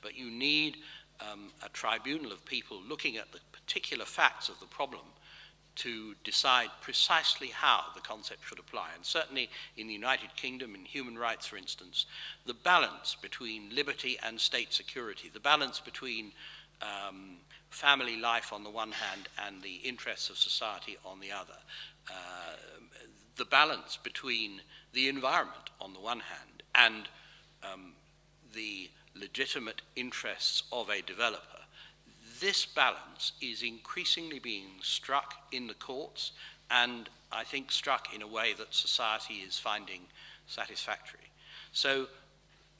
But you need a tribunal of people looking at the particular facts of the problem to decide precisely how the concept should apply. And certainly in the United Kingdom, in human rights, for instance, the balance between liberty and state security, the balance between family life on the one hand and the interests of society on the other, the balance between the environment on the one hand and the legitimate interests of a developer. This balance is increasingly being struck in the courts, and I think struck in a way that society is finding satisfactory. So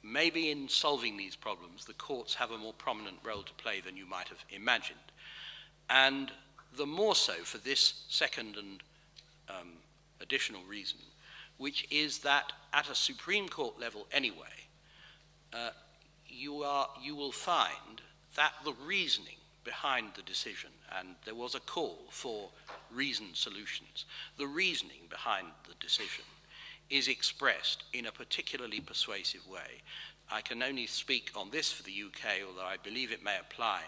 maybe in solving these problems, the courts have a more prominent role to play than you might have imagined. And the more so for this second and additional reason, which is that at a Supreme Court level anyway, you will find that the reasoning behind the decision, and there was a call for reasoned solutions, the reasoning behind the decision is expressed in a particularly persuasive way. I can only speak on this for the UK, although I believe it may apply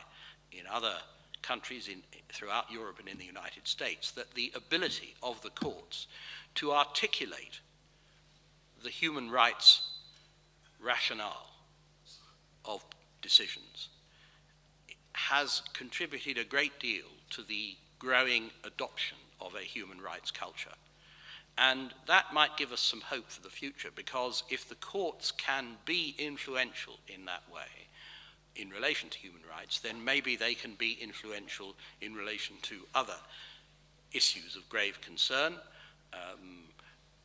in other countries throughout Europe and in the United States, that the ability of the courts to articulate the human rights rationale of decisions has contributed a great deal to the growing adoption of a human rights culture. And that might give us some hope for the future, because if the courts can be influential in that way in relation to human rights, then maybe they can be influential in relation to other issues of grave concern.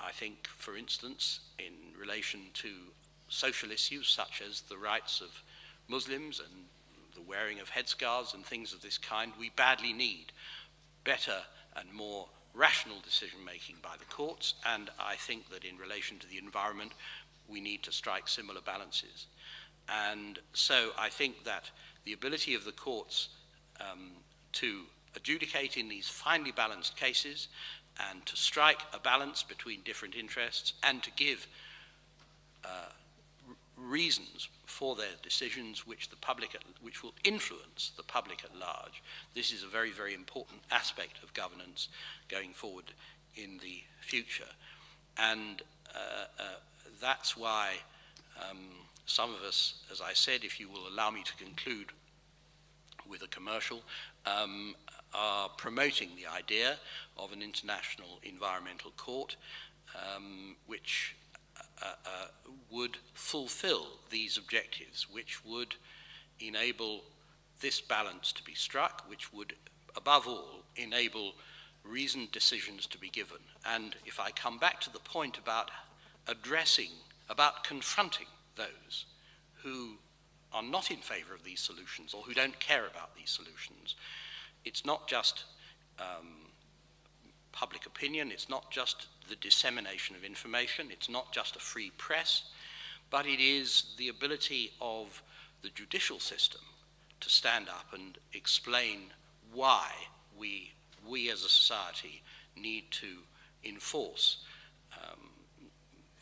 I think, for instance, in relation to social issues such as the rights of Muslims and the wearing of headscarves and things of this kind, we badly need better and more rational decision-making by the courts, and I think that in relation to the environment, we need to strike similar balances. And so I think that the ability of the courts to adjudicate in these finely balanced cases and to strike a balance between different interests and to give reasons for their decisions which will influence the public at large. This is a very, very important aspect of governance going forward in the future. And that's why some of us, as I said, if you will allow me to conclude with a commercial, are promoting the idea of an international environmental court which would fulfill these objectives, which would enable this balance to be struck, which would, above all, enable reasoned decisions to be given. And if I come back to the point about confronting those who are not in favor of these solutions or who don't care about these solutions, it's not just public opinion, it's not just the dissemination of information, it's not just a free press, but it is the ability of the judicial system to stand up and explain why we as a society need to enforce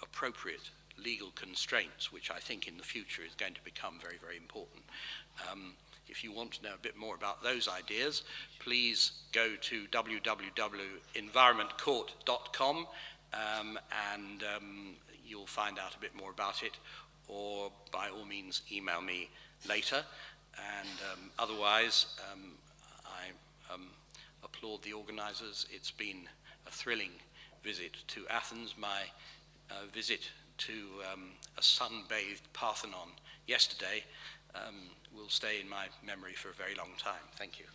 appropriate legal constraints, which I think in the future is going to become very, very important. If you want to know a bit more about those ideas, please go to www.environmentcourt.com and you'll find out a bit more about it, or by all means email me later. And otherwise, I applaud the organizers. It's been a thrilling visit to Athens. My visit to a sun-bathed Parthenon yesterday will stay in my memory for a very long time. Thank you.